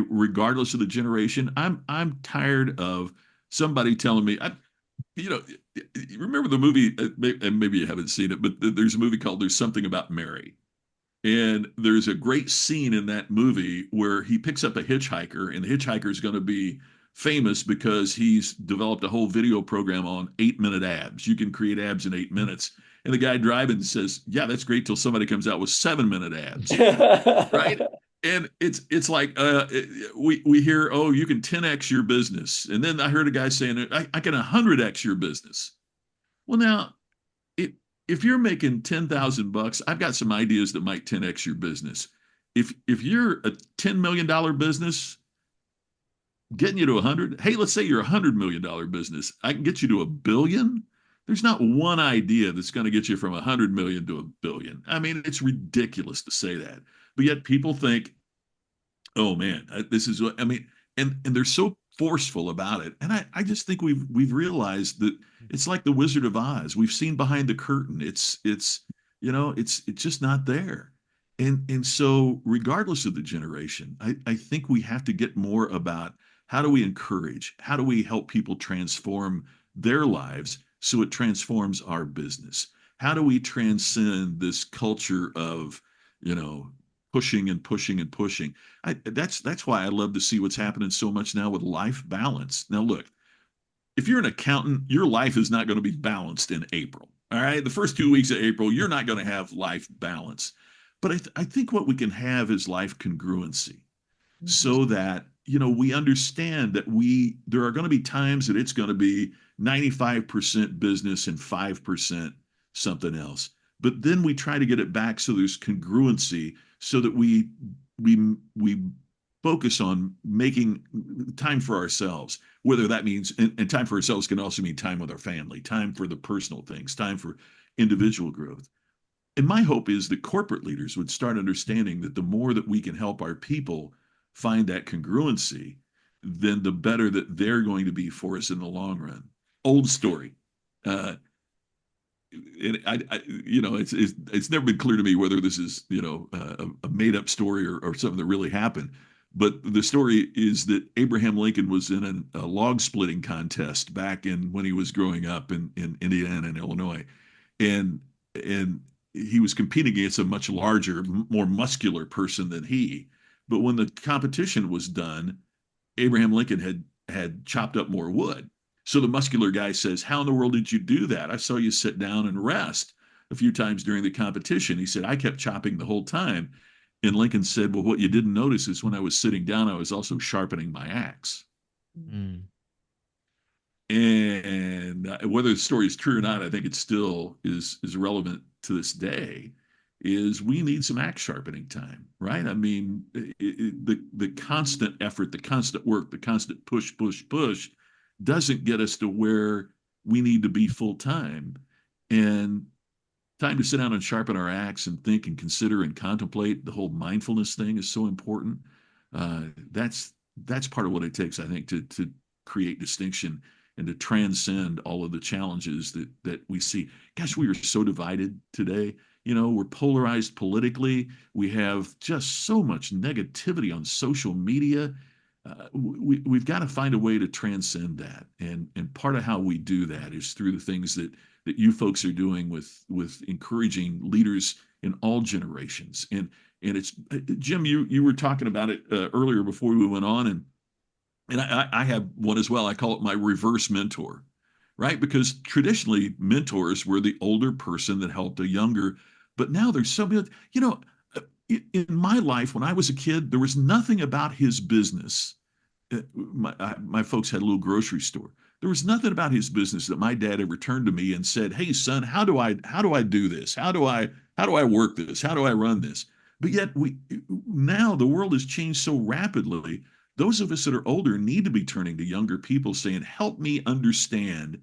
regardless of the generation. I'm tired of somebody telling me, you know, remember the movie, and maybe you haven't seen it, but there's a movie called There's Something About Mary. And there's a great scene in that movie where he picks up a hitchhiker, and the hitchhiker is going to be famous because he's developed a whole video program on 8-minute abs. You can create abs in 8 minutes. And the guy driving says, "Yeah, that's great till somebody comes out with 7-minute abs." Right? And it's like we hear, oh, you can 10x your business. And then I heard a guy saying, I can 100x your business. Well, now, if if you're making 10,000 bucks, I've got some ideas that might 10x your business. If you're a $10 million business, getting you to 100, hey, let's say you're $100 million business, I can get you to 1 billion. There's not one idea that's going to get you from 100 million to 1 billion. I mean, it's ridiculous to say that, but yet people think, oh man, this is what I mean, and they're so forceful about it. And I just think we've realized that it's like the Wizard of Oz. We've seen behind the curtain. It's just not there. And so regardless of the generation, I think we have to get more about how do we encourage, how do we help people transform their lives so it transforms our business? How do we transcend this culture of, you know, pushing and pushing and pushing? That's why I love to see what's happening so much now with life balance. Now, look, if you're an accountant, your life is not going to be balanced in April. All right. The first 2 weeks of April, you're not going to have life balance. But I think what we can have is life congruency, so that we understand that there are going to be times that it's going to be 95% business and 5% something else, but then we try to get it back so there's congruency, so that we focus on making time for ourselves, whether that means, and time for ourselves can also mean time with our family, time for the personal things, time for individual growth. And my hope is that corporate leaders would start understanding that the more that we can help our people find that congruency, then the better that they're going to be for us in the long run. Old story. Uh, it's never been clear to me whether this is a made up story, or something that really happened. But the story is that Abraham Lincoln was in a log splitting contest back in when he was growing up in Indiana and Illinois, and and he was competing against a much larger, more muscular person than he. But when the competition was done, Abraham Lincoln had chopped up more wood. So the muscular guy says, "How in the world did you do that? I saw you sit down and rest a few times during the competition." He said, "I kept chopping the whole time." And Lincoln said, "Well, what you didn't notice is when I was sitting down, I was also sharpening my axe." Mm. And whether the story is true or not, I think it still is relevant to this day. Is we need some axe sharpening time, right? I mean, the constant effort, the constant work, the constant push, push, push, doesn't get us to where we need to be full time. And time to sit down and sharpen our axe and think and consider and contemplate. The whole mindfulness thing is so important. That's part of what it takes, I think, to create distinction and to transcend all of the challenges that we see. Gosh, we are so divided today. We're polarized politically. We have just so much negativity on social media. We've got to find a way to transcend that, and part of how we do that is through the things that you folks are doing with encouraging leaders in all generations. And it's Jim, you were talking about it earlier before we went on, and I have one as well. I call it my reverse mentor, right? Because traditionally mentors were the older person that helped a younger, but now there's so many, in my life when I was a kid, there was nothing about his business. My folks had a little grocery store. There was nothing about his business that my dad ever turned to me and said, "Hey, son, how do I do this? How do I work this? How do I run this?" But yet we now the world has changed so rapidly. Those of us that are older need to be turning to younger people saying, "Help me understand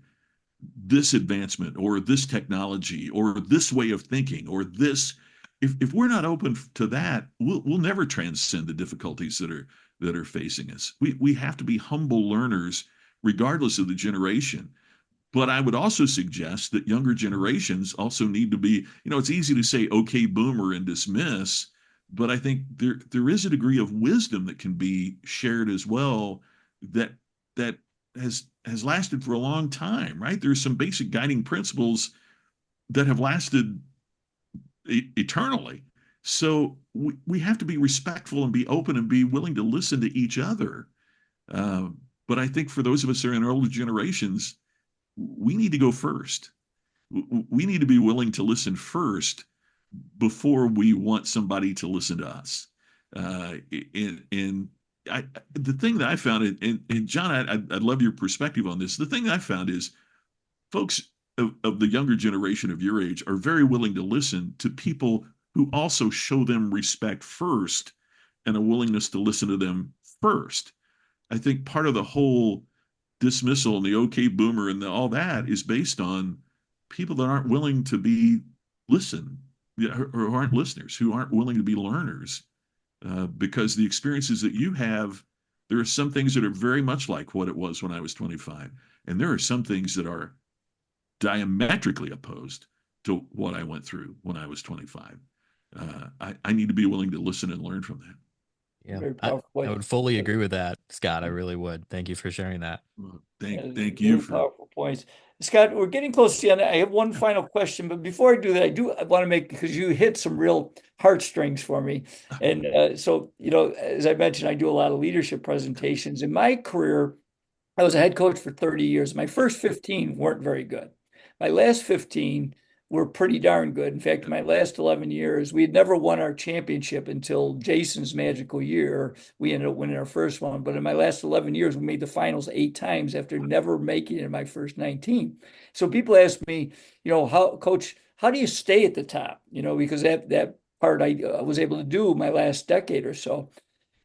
this advancement or this technology or this way of thinking or this." If we're not open to that, we'll never transcend the difficulties that are facing us. We have to be humble learners regardless of the generation. But I would also suggest that younger generations also need to be, it's easy to say okay boomer and dismiss, but I think there is a degree of wisdom that can be shared as well that that has lasted for a long time, right? There's some basic guiding principles that have lasted eternally. So we have to be respectful and be open and be willing to listen to each other. But I think for those of us that are in older generations, we need to go first. We need to be willing to listen first before we want somebody to listen to us. And the thing that I found, and John, I'd love your perspective on this. The thing that I found is folks of the younger generation of your age are very willing to listen to people who also show them respect first and a willingness to listen to them first. I think part of the whole dismissal and the okay boomer and all that is based on people that aren't willing to be listened or aren't listeners, who aren't willing to be learners. Because the experiences that you have, there are some things that are very much like what it was when I was 25. And there are some things that are diametrically opposed to what I went through when I was 25. I need to be willing to listen and learn from that. Yeah, Very I, powerful. I would fully agree with that, Scott. I really would. Thank you for sharing that. Well, Yeah, thank you very for. powerful points. Scott, we're getting close to the end. I have one final question, but before I do that, I want to make, because you hit some real heartstrings for me. And so, as I mentioned, I do a lot of leadership presentations. In my career, I was a head coach for 30 years. My first 15 weren't very good. My last 15 were pretty darn good. In fact, my last 11 years, we had never won our championship until Jason's magical year. We ended up winning our first one. But in my last 11 years, we made the finals 8 times after never making it in my first 19. So people ask me, Coach, how do you stay at the top? Because that part I was able to do my last decade or so.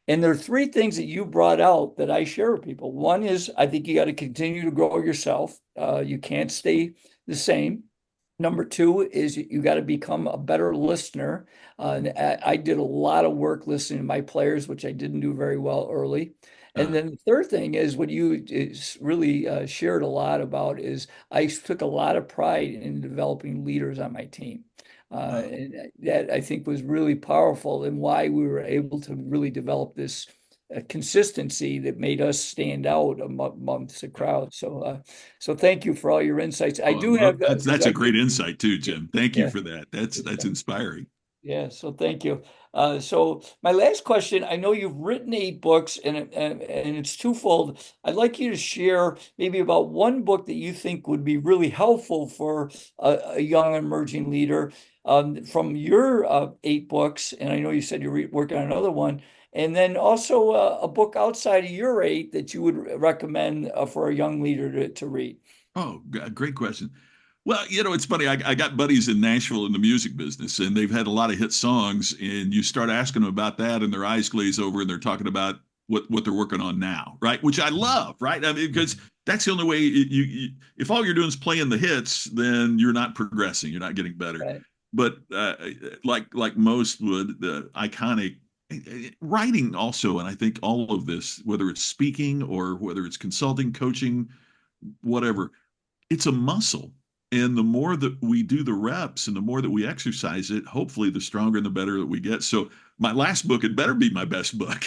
And there are three things that you brought out that I share with people. One is I think you got to continue to grow yourself. You can't stay the same. Number two is you got to become a better listener. And I did a lot of work listening to my players, which I didn't do very well early. And Uh, then the third thing is what you really shared a lot about is I took a lot of pride in developing leaders on my team. uh, And that I think was really powerful and why we were able to really develop this consistency that made us stand out amongst the crowd. So thank you for all your insights. I do well, have, that's a great insight too, Jim. Thank you yeah, for that. That's inspiring. yeah. So thank you. So my last question, I know you've written 8 books and it's twofold. I'd like you to share maybe about one book that you think would be really helpful for a young emerging leader from your 8 books. And I know you said you're working on another one. And then also a book outside of your 8 that you would recommend for a young leader to read. Oh, great question. Well, it's funny. I got buddies in Nashville in the music business, and they've had a lot of hit songs. And you start asking them about that, and their eyes glaze over, and they're talking about what they're working on now, right? Which I love, right? I mean, because that's the only way if all you're doing is playing the hits, then you're not progressing, you're not getting better. Right. But like most would, the iconic writing also, and I think all of this, whether it's speaking or whether it's consulting, coaching, whatever, it's a muscle. And the more that we do the reps and the more that we exercise it, hopefully the stronger and the better that we get. So my last book, it better be my best book.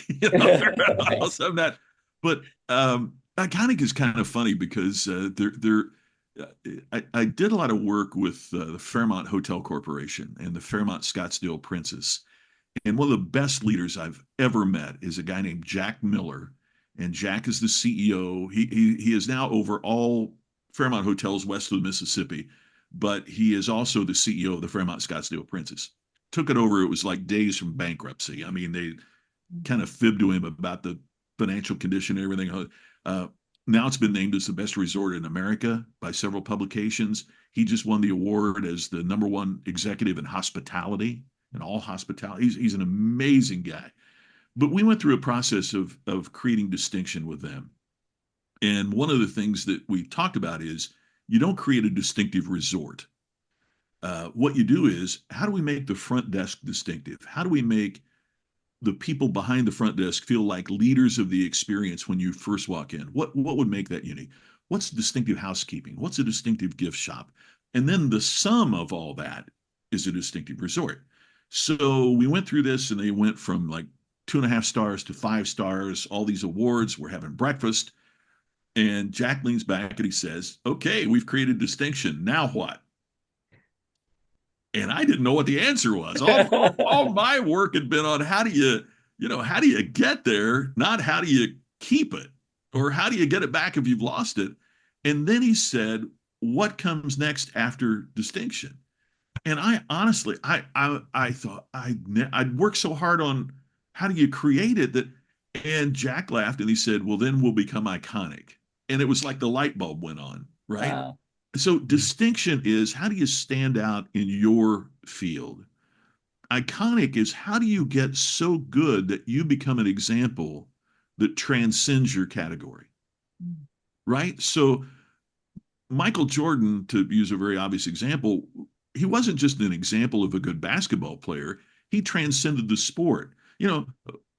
Also that. But iconic is kind of funny because I did a lot of work with the Fairmont Hotel Corporation and the Fairmont Scottsdale Princess. And one of the best leaders I've ever met is a guy named Jack Miller. And Jack is the CEO. He is now over all Fairmont hotels west of the Mississippi, but he is also the CEO of the Fairmont Scottsdale Princess. Took it over, it was like days from bankruptcy. I mean, they kind of fibbed to him about the financial condition and everything. Uh, Now it's been named as the best resort in America by several publications. He just won the award as the number one executive in hospitality and all hospitality. He's an amazing guy. But we went through a process of creating distinction with them. And one of the things that we talked about is you don't create a distinctive resort. What you do is, how do we make the front desk distinctive? How do we make the people behind the front desk feel like leaders of the experience when you first walk in? What would make that unique? What's distinctive housekeeping? What's a distinctive gift shop? And then the sum of all that is a distinctive resort. So we went through this and they went from like 2.5 stars to 5 stars, all these awards. We're having breakfast. And Jack leans back and he says, okay, we've created distinction. Now what? And I didn't know what the answer was. All my work had been on how do you get there, not how do you keep it or how do you get it back if you've lost it. And then he said, what comes next after distinction? And I honestly, I thought I'd worked so hard on how do you create it that, and Jack laughed and he said, well, then we'll become iconic. And it was like the light bulb went on, right? Wow. So distinction is how do you stand out in your field? Iconic is how do you get so good that you become an example that transcends your category, right? So Michael Jordan, to use a very obvious example, he wasn't just an example of a good basketball player. He transcended the sport. You know,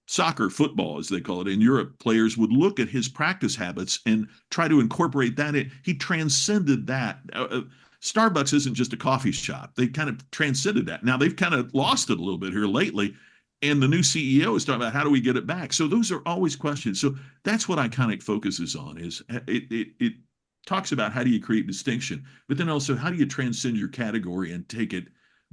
soccer, football, as they call it in Europe, players would look at his practice habits and try to incorporate that in. He transcended that. Starbucks isn't just a coffee shop. They kind of transcended that. Now they've kind of lost it a little bit here lately. And the new CEO is talking about how do we get it back? So those are always questions. So that's what Iconic focuses on is it talks about how do you create distinction, but then also how do you transcend your category and take it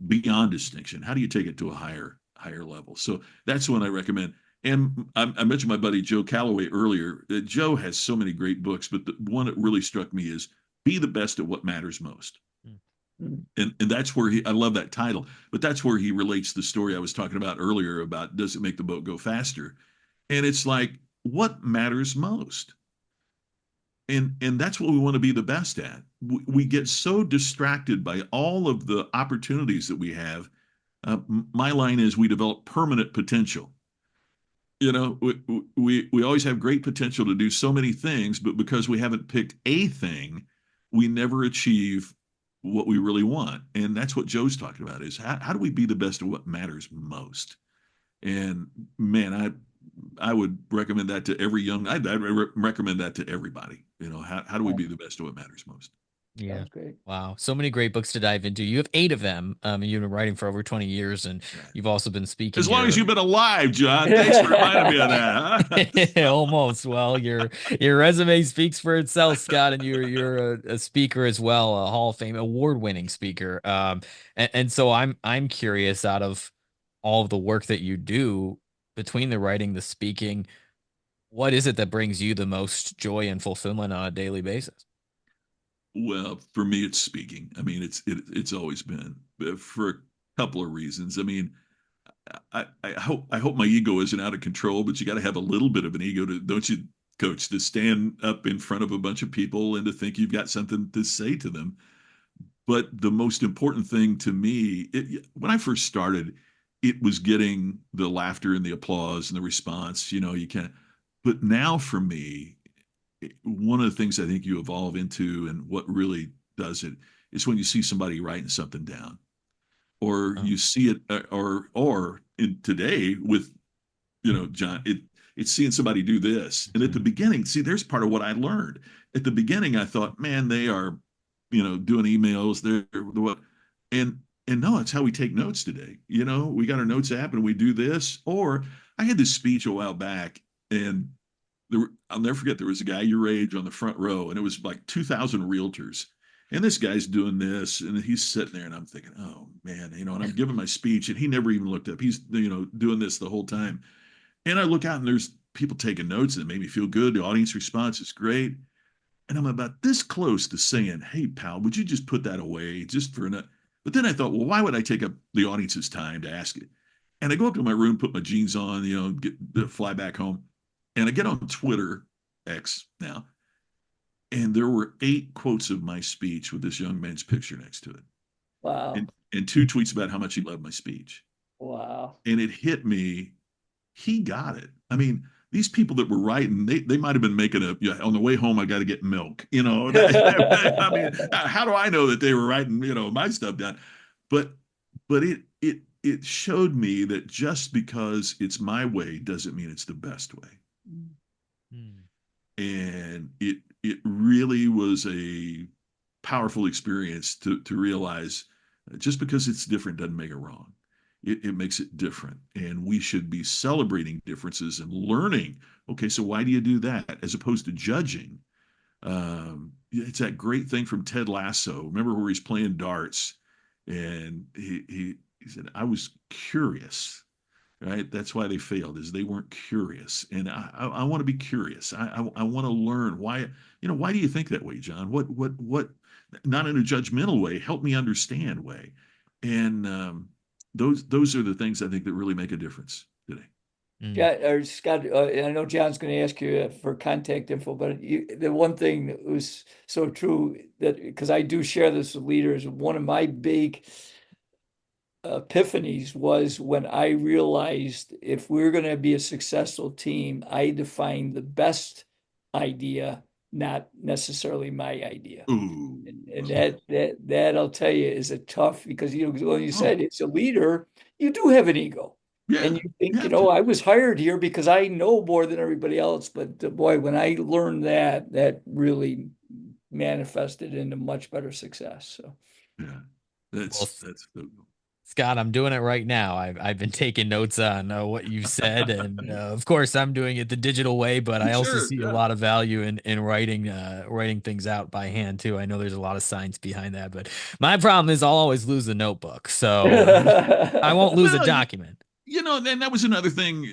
beyond distinction? How do you take it to a higher level? So that's one I recommend. And I mentioned my buddy Joe Calloway earlier. Joe has so many great books, but the one that really struck me is Be the Best at What Matters Most. And that's where I love that title, but that's where he relates the story I was talking about earlier about does it make the boat go faster? And it's like, what matters most? And that's what we want to be the best at. We get so distracted by all of the opportunities that we have. My line is we develop permanent potential. You know, we always have great potential to do so many things, but because we haven't picked a thing, we never achieve what we really want. And that's what Joe's talking about is how do we be the best at what matters most? And man, I would recommend that to every I'd recommend that to everybody. You know, how do we be the best at what matters most? Yeah. Sounds great. Wow. So many great books to dive into. You have 8 of them. And you've been writing for over 20 years and you've also been speaking As long as here. you've been alive, John. Thanks for reminding me of that. Huh? Almost. Well, your resume speaks for itself, Scott, and you're a speaker as well, a Hall of Fame award-winning speaker. And so I'm curious, out of all of the work that you do between the writing, the speaking, what is it that brings you the most joy and fulfillment on a daily basis? Well, for me, it's speaking. I mean, it's always been for a couple of reasons. I mean, I hope my ego isn't out of control, but you got to have a little bit of an ego to, don't you, Coach, to stand up in front of a bunch of people and to think you've got something to say to them. But the most important thing to me, when I first started, it was getting the laughter and the applause and the response. You know, you can't. But now for me, one of the things I think you evolve into and what really does it is when you see somebody writing something down or Oh. you see it or in today with John, it's seeing somebody do this. And at the beginning, see, there's part of what I learned. At the beginning, I thought, man, they are, doing emails. They're what, and no, it's how we take notes today. We got our notes app and we do this. Or I had this speech a while back, and I'll never forget. There was a guy your age on the front row, and it was like 2,000 realtors. And this guy's doing this, and he's sitting there, and I'm thinking, oh man, and I'm giving my speech, and he never even looked up. He's, doing this the whole time. And I look out, and there's people taking notes, and it made me feel good. The audience response is great. And I'm about this close to saying, hey, pal, would you just put that away just for a minute? But then I thought, well, why would I take up the audience's time to ask it? And I go up to my room, put my jeans on, fly back home. And I get on Twitter, X now, and there were 8 quotes of my speech with this young man's picture next to it. Wow. And 2 tweets about how much he loved my speech. Wow. And it hit me. He got it. I mean, these people that were writing, they might have been making on the way home, I got to get milk. I mean, how do I know that they were writing, my stuff down? But it showed me that just because it's my way doesn't mean it's the best way. Hmm. And it really was a powerful experience to realize just because it's different doesn't make it wrong. It makes it different. And we should be celebrating differences and learning, okay, so why do you do that? As opposed to judging. It's that great thing from Ted Lasso. Remember where he's playing darts and he said, I was curious, right? That's why they failed, is they weren't curious. And I want to be curious. I want to learn why, why do you think that way, John? What, not in a judgmental way, help me understand way. And those are the things I think that really make a difference today. Yeah, or Scott, I know John's going to ask you for contact info, but the one thing that was so true, that because I do share this with leaders, one of my big epiphanies was when I realized if we're going to be a successful team, I define the best idea, not necessarily my idea. Ooh. And that I'll tell you is a tough, because when you Oh, said it's a leader, you do have an ego. yeah, And you think, you have to. I was hired here because I know more than everybody else. But boy, when I learned that really manifested into much better success. So Yeah, Well, that's the Scott, I'm doing it right now. I've been taking notes on what you've said, and of course, I'm doing it the digital way. But I also sure. see a Yeah. lot of value in writing things out by hand too. I know there's a lot of science behind that, but my problem is I'll always lose the notebook, so I won't lose a Well, document. then that was another thing,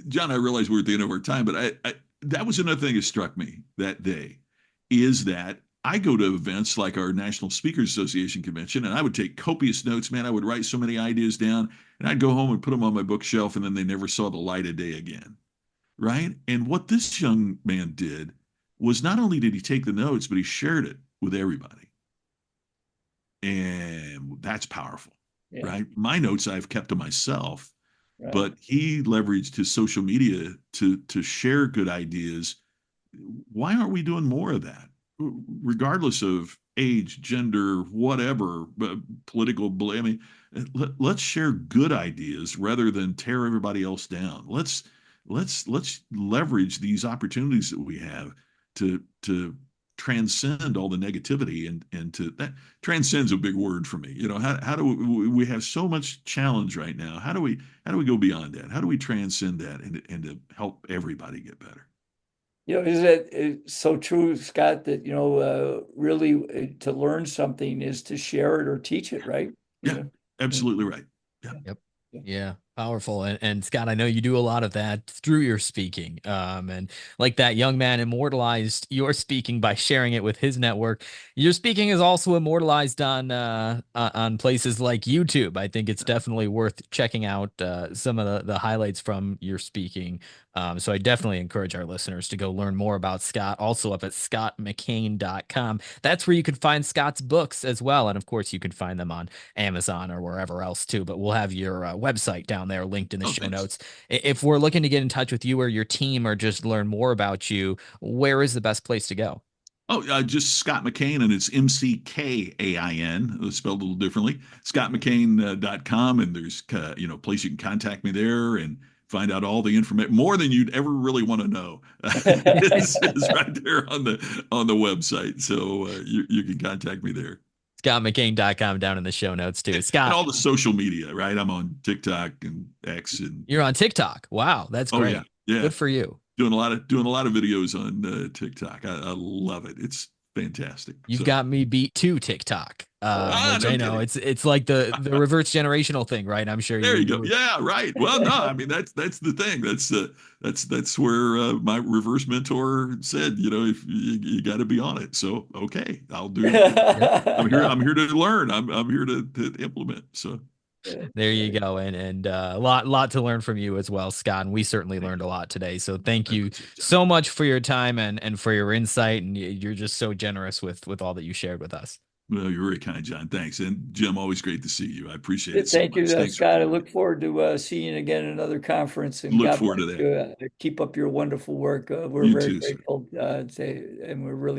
John. I realized we're at the end of our time, but that was another thing that struck me that day, is that I go to events like our National Speakers Association convention, and I would take copious notes. Man, I would write so many ideas down, and I'd go home and put them on my bookshelf, and then they never saw the light of day again. Right? And what this young man did was not only did he take the notes, but he shared it with everybody. And that's powerful, Yeah, right? My notes I've kept to myself, right. but he leveraged his social media to share good ideas. Why aren't we doing more of that? Regardless of age, gender, whatever, political blame. Let's share good ideas rather than tear everybody else down. Let's leverage these opportunities that we have to transcend all the negativity, and to that transcends a big word for me. How do we have so much challenge right now? How do we go beyond that? How do we transcend that and to help everybody get better? Is it so true, Scott, that, really to learn something is to share it or teach it, right? Yeah, Yeah. absolutely right. Yeah. Yep. Yeah, powerful. And Scott, I know you do a lot of that through your speaking. And like that young man immortalized your speaking by sharing it with his network. Your speaking is also immortalized on places like YouTube. I think it's definitely worth checking out some of the highlights from your speaking. So I definitely encourage our listeners to go learn more about Scott, also up at scottmckain.com. That's where you can find Scott's books as well. And of course, you can find them on Amazon or wherever else too. But we'll have your website down there linked in the Oh, show thanks. notes. If we're looking to get in touch with you or your team or just learn more about you, where is the best place to go? Oh, just Scott McKain, and it's McKain, spelled a little differently. ScottMcKain.com, and there's place you can contact me there and find out all the information, more than you'd ever really want to know. It's right there on the website, so you can contact me there. ScottMcKain.com down in the show notes too. And Scott, all the social media, right? I'm on TikTok and X, and you're on TikTok. Wow, that's oh yeah, great. yeah, Good for you. doing a lot of videos on TikTok. I love it. It's Fantastic. You've So, got me beat to TikTok, which no I know kidding. it's like the reverse generational thing, right? I'm sure There you go. you Yeah, right. Well, no, I mean that's the thing. That's where my reverse mentor said, if you got to be on it. So okay, I'll do. yep. I'm here to learn. I'm here to implement. So There you go, and a lot to learn from you as well, Scott. And we certainly thank learned you. a lot today. So thank I you appreciate it, John. so much for your time and for your insight. And you're just so generous with all that you shared with us. Well, you're very kind, John. Thanks. And Jim, always great to see you. I appreciate it so Thank you, much. Thanks for Scott. I calling me. look forward to seeing you again at another conference, and Look God forward bless to that. you. Keep up your wonderful work. We're You very too, sir. grateful and we're really